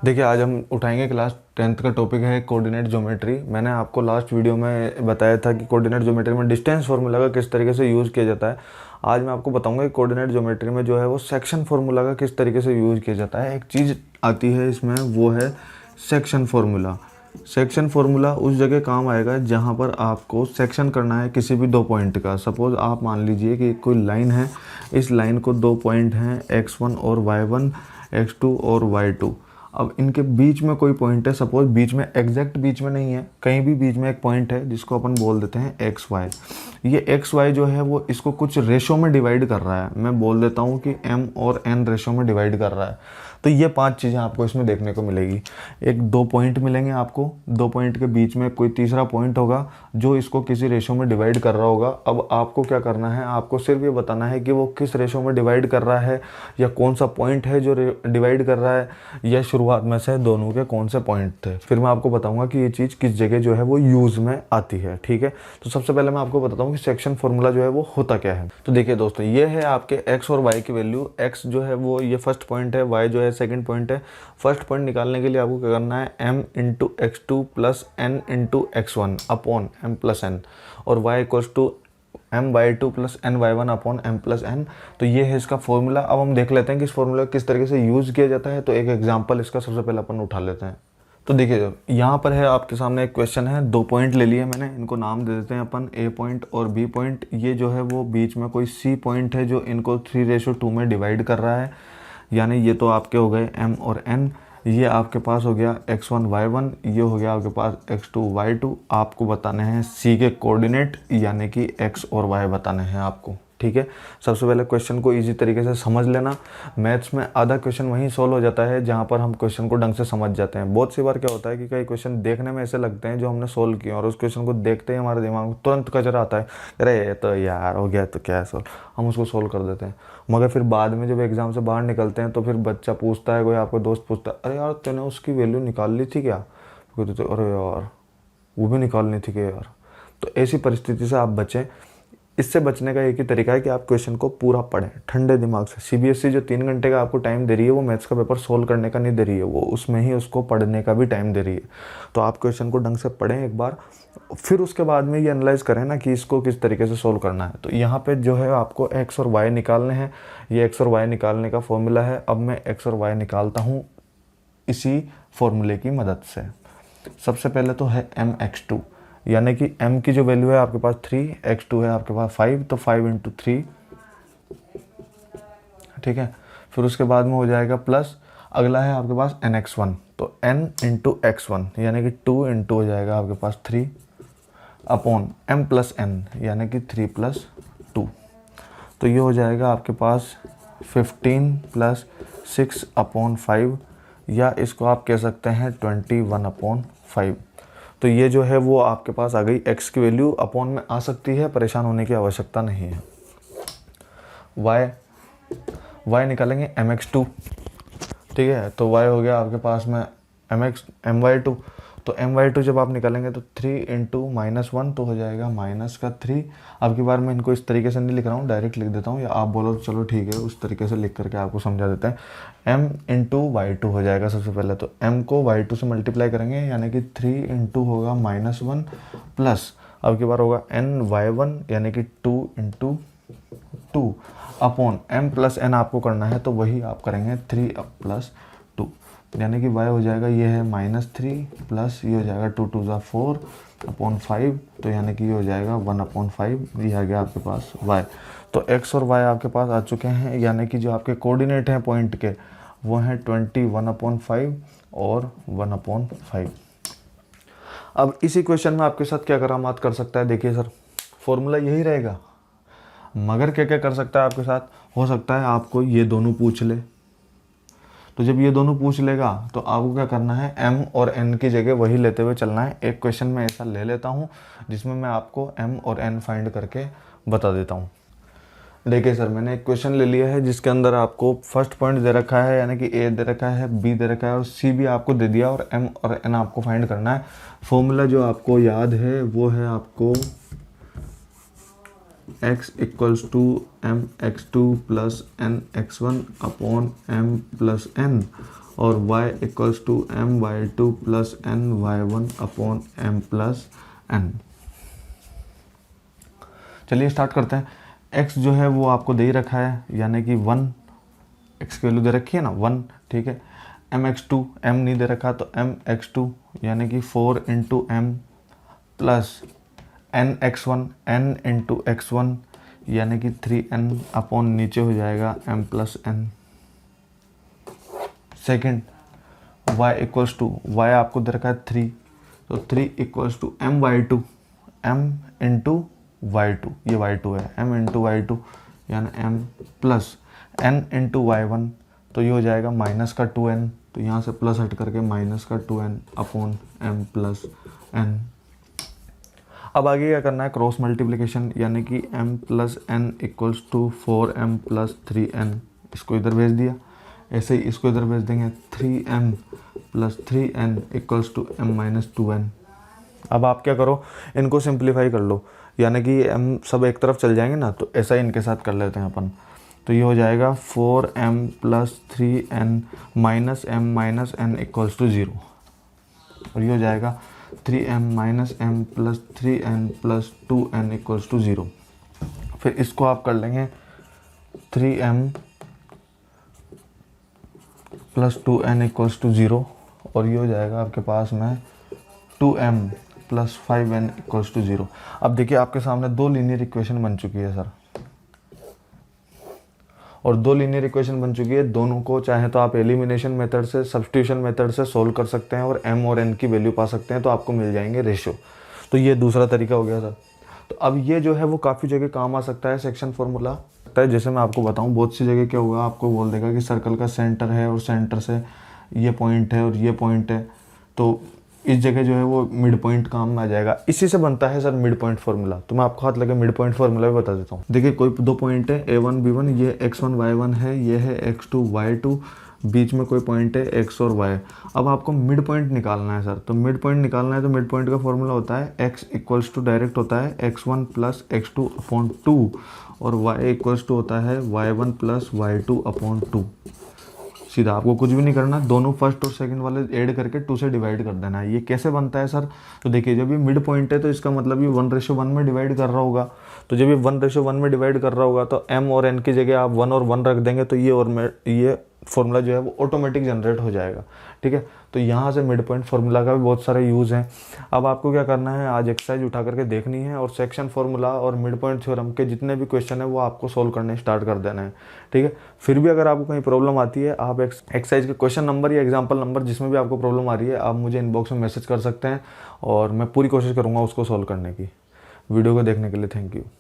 देखिए, आज हम उठाएंगे क्लास 10th का टॉपिक है कोऑर्डिनेट ज्योमेट्री। मैंने आपको लास्ट वीडियो में बताया था कि कोऑर्डिनेट ज्योमेट्री में डिस्टेंस फार्मूला का किस तरीके से यूज़ किया जाता है। आज मैं आपको बताऊंगा कि कोऑर्डिनेट ज्योमेट्री में जो है वो सेक्शन फार्मूला का किस तरीके से यूज़ किया जाता है। एक चीज़ आती है इसमें, वो है सेक्शन फार्मूला। सेक्शन फार्मूला उस जगह काम आएगा जहाँ पर आपको सेक्शन करना है किसी भी दो पॉइंट का। सपोज़ आप मान लीजिए कि कोई लाइन है, इस लाइन को दो पॉइंट हैं x1 और y1, x2 और y2। अब इनके बीच में कोई पॉइंट है, सपोज बीच में, एग्जैक्ट बीच में नहीं है, कहीं भी बीच में एक पॉइंट है जिसको अपन बोल देते हैं एक्स वाई। ये एक्स वाई जो है वो इसको कुछ रेशो में डिवाइड कर रहा है। मैं बोल देता हूँ कि m और n रेशो में डिवाइड कर रहा है। तो ये 5 चीज़ें आपको इसमें देखने को मिलेगी। एक दो पॉइंट मिलेंगे आपको, दो पॉइंट के बीच में कोई तीसरा पॉइंट होगा जो इसको किसी रेशो में डिवाइड कर रहा होगा। अब आपको क्या करना है, आपको सिर्फ ये बताना है कि वो किस रेशो में डिवाइड कर रहा है, या कौन सा पॉइंट है जो डिवाइड कर रहा है, या शुरुआत में से दोनों के कौन से पॉइंट थे। फिर मैं आपको बताऊंगा कि ये चीज़ किस जगह जो है वो यूज़ में आती है। ठीक है, तो सबसे पहले मैं आपको बताता हूँ कि सेक्शन फार्मूला जो है वो होता क्या है। तो देखिए दोस्तों, ये है आपके एक्स और वाई की वैल्यू। एक्स जो है वो ये फर्स्ट पॉइंट है, वाई जो है सेकंड पॉइंट है। फर्स्ट पॉइंट निकालने के लिए आपको क्या करना है, m into x two plus n into x one upon m plus n, और y equals to m y two plus n y one upon m plus n. तो ये है इसका फॉर्मूला। अब हम देख लेते हैं कि इस फॉर्मूला किस तरीके से यूज़ किया जाता है। तो एक एग्जांपल इसका सबसे पहले अपन उठा लेते हैं। तो देखिए, यहाँ पर है आपके सामने एक क्वेश्चन है, दो पॉइंट ले लिए मैंने, इनको नाम दे देते हैं अपन ए पॉइंट और बी पॉइंट। ये जो है वो बीच में कोई सी पॉइंट है जो इनको 3:2 में डिवाइड कर रहा है, यानी ये तो आपके हो गए m और n। ये आपके पास हो गया x1 y1, ये हो गया आपके पास x2 y2। आपको बताने हैं c के कोऑर्डिनेट, यानी कि x और y बताने हैं आपको। ठीक है, सबसे पहले क्वेश्चन को इजी तरीके से समझ लेना। मैथ्स में आधा क्वेश्चन वहीं सोल्व हो जाता है जहाँ पर हम क्वेश्चन को ढंग से समझ जाते हैं। बहुत सी बार क्या होता है कि कई क्वेश्चन देखने में ऐसे लगते हैं जो हमने सोल्व किए, और उस क्वेश्चन को देखते ही हमारे दिमाग में तुरंत कचरा आता है, अरे ये तो यार हो गया, तो क्या है सोल्व, हम उसको सोल्व कर देते हैं। मगर फिर बाद में जब एग्ज़ाम से बाहर निकलते हैं तो फिर बच्चा पूछता है, कोई आपका दोस्त पूछता है, अरे यार तूने उसकी वैल्यू निकाल ली थी क्या? तो अरे यार वो भी निकालनी थी क्या यार? तो ऐसी परिस्थिति से आप बचें। इससे बचने का एक ही तरीका है कि आप क्वेश्चन को पूरा पढ़ें ठंडे दिमाग से। सीबीएसई जो 3 घंटे का आपको टाइम दे रही है, वो मैथ्स का पेपर सोल्व करने का नहीं दे रही है, वो उसमें ही उसको पढ़ने का भी टाइम दे रही है। तो आप क्वेश्चन को ढंग से पढ़ें एक बार, फिर उसके बाद में ये एनालाइज करें ना कि इसको किस तरीके से सोल्व करना है। तो यहाँ पे जो है आपको एक्स और वाई निकालने हैं। ये एक्स और वाई निकालने का फॉर्मूला है। अब मैं एक्स और वाई निकालता हूँ इसी फॉर्मूले की मदद से। सबसे पहले तो है m(x2), यानी कि m की जो वैल्यू है आपके पास 3, x2 है आपके पास 5, तो 5 इंटू 3। ठीक है, फिर उसके बाद में हो जाएगा प्लस, अगला है आपके पास nx1, तो n इंटू x1 यानी कि 2 इंटू हो जाएगा आपके पास 3 अपॉन m प्लस n यानी कि 3 प्लस 2। तो ये हो जाएगा आपके पास 15 प्लस 6 अपॉन 5, या इसको आप कह सकते हैं 21 अपॉन 5। तो ये जो है वो आपके पास आ गई। x की वैल्यू अपॉन में आ सकती है, परेशान होने की आवश्यकता नहीं है। y निकालेंगे mx2। ठीक है, तो y हो गया आपके पास में my2। तो my2 जब आप निकालेंगे तो 3 इंटू -1, तो हो जाएगा -3। अब की बार मैं इनको इस तरीके से नहीं लिख रहा हूँ, डायरेक्ट लिख देता हूँ, या आप बोलो तो चलो ठीक है, उस तरीके से लिख करके आपको समझा देते हैं। m इंटू y2 हो जाएगा। सबसे पहले तो m को y2 से मल्टीप्लाई करेंगे, यानी कि 3 इंटू होगा -1 प्लस, अब की बार होगा ny1 यानी कि 2 into 2 upon m plus n आपको करना है, तो वही आप करेंगे 3 प्लस 2, यानी कि y हो जाएगा, ये है -3 प्लस ये हो जाएगा 2 2 ज़ा 4 अपॉन 5, तो यानी कि ये हो जाएगा 1 अपॉन 5। ये आ गया आपके पास y। तो x और y आपके पास आ चुके हैं, यानी कि जो आपके कोऑर्डिनेट हैं पॉइंट के, वो हैं 21 अपॉन 5 और 1 अपॉन 5। अब इसी क्वेश्चन में आपके साथ क्या करामात कर सकता है, देखिए सर फॉर्मूला यही रहेगा, मगर क्या क्या कर सकता है आपके साथ, हो सकता है आपको ये दोनों पूछ ले। तो जब ये दोनों पूछ लेगा तो आपको क्या करना है, m और n की जगह वही लेते हुए चलना है। एक क्वेश्चन में ऐसा ले लेता हूँ जिसमें मैं आपको m और n फाइंड करके बता देता हूँ। देखिए सर, मैंने एक क्वेश्चन ले लिया है जिसके अंदर आपको फर्स्ट पॉइंट दे रखा है, यानी कि a दे रखा है, b दे रखा है और c भी आपको दे दिया, और m और n आपको फाइंड करना है। फॉर्मूला जो आपको याद है वो है आपको x equals to m x two plus n x one upon m plus n, और y equals to m y two plus n y one upon m plus n. चलिए स्टार्ट करते हैं। x जो है वो आपको दे ही रखा है, यानी कि 1, x की वैल्यू दे रखी है ना 1, ठीक है। mx2 m नहीं दे रखा तो mx2 यानी कि 4 into m plus nx1 n into x1 यानी कि 3n अपॉन नीचे हो जाएगा m plus n। Second y equals to y आपको दे रखा है 3, तो 3 equals to m y two, m into y two, ये y2 है, m इंटू वाई टू यानी m plus n into y one, तो ये हो जाएगा माइनस का 2n, तो यहाँ से प्लस हट करके माइनस का 2n upon m plus n। अब आगे क्या करना है, क्रॉस मल्टीप्लिकेशन, यानी कि m plus n equals to 4m plus 3n, इसको इधर भेज दिया। ऐसे ही इसको इधर भेज देंगे, 3m plus 3n equals to m minus 2n। अब आप क्या करो, इनको सिंप्लीफाई कर लो, यानी कि m सब एक तरफ चल जाएंगे ना, तो ऐसा ही इनके साथ कर लेते हैं अपन। तो ये हो जाएगा 4m plus 3n minus n equals to 0, और ये हो जाएगा 3m minus m plus 3n plus 2n equals to 0। फिर इसको आप कर लेंगे 3m plus 2n equals to 0, और ये हो जाएगा आपके पास में 2m plus 5n equals to 0। अब देखिए आपके सामने दो लीनियर इक्वेशन बन चुकी है सर, और दो लीनियर इक्वेशन बन चुकी है। दोनों को चाहे तो आप एलिमिनेशन मेथड से, सब्स्टिट्यूशन मेथड से सोल्व कर सकते हैं और m और n की वैल्यू पा सकते हैं, तो आपको मिल जाएंगे रेशियो। तो ये दूसरा तरीका हो गया सर। तो अब ये जो है वो काफ़ी जगह काम आ सकता है, सेक्शन फॉर्मूला। जैसे मैं आपको बताऊं, बहुत सी जगह क्या होगा, आपको बोल देगा कि सर्कल का सेंटर है और सेंटर से ये पॉइंट है और ये पॉइंट है, तो इस जगह जो है वो मिड पॉइंट काम में आ जाएगा। इसी से बनता है सर मिड पॉइंट फार्मूला। तो मैं आपको हाथ लगे मिड पॉइंट फार्मूला भी बता देता हूँ। देखिए कोई दो पॉइंट है a1 b1, ये x1 y1 है, ये है x2 y2, बीच में कोई पॉइंट है x और y। अब आपको मिड पॉइंट निकालना है सर। तो मिड पॉइंट निकालना है तो मिड पॉइंट का फॉर्मूला होता है x इक्वल्स टू डायरेक्ट होता है x1 प्लस x2 अपॉन 2, और y इक्वल्स टू होता है y1 प्लस y2 अपॉन 2। सीधा आपको कुछ भी नहीं करना, दोनों फर्स्ट और सेकंड वाले ऐड करके 2 से डिवाइड कर देना है। ये कैसे बनता है सर, तो देखिए जब ये मिड पॉइंट है तो इसका मतलब ये 1:1 में डिवाइड कर रहा होगा। तो जब ये 1:1 में डिवाइड कर रहा होगा तो m और n की जगह आप 1 और 1 रख देंगे, तो ये फॉर्मूला जो है वो ऑटोमेटिक जनरेट हो जाएगा। ठीक है, तो यहाँ से मिड पॉइंट फार्मूला का भी बहुत सारे यूज़ हैं। अब आपको क्या करना है, आज एक्सरसाइज उठा करके देखनी है और सेक्शन फार्मूला और मिड पॉइंट थ्योरम के जितने भी क्वेश्चन है वो आपको सोल्व करने स्टार्ट कर देना है। ठीक है, फिर भी अगर आपको कहीं प्रॉब्लम आती है, आप एक्सरसाइज के क्वेश्चन नंबर या एग्जाम्पल नंबर जिसमें भी आपको प्रॉब्लम आ रही है, आप मुझे इनबॉक्स में मैसेज कर सकते हैं और मैं पूरी कोशिश करूँगा उसको सोल्व करने की। वीडियो को देखने के लिए थैंक यू।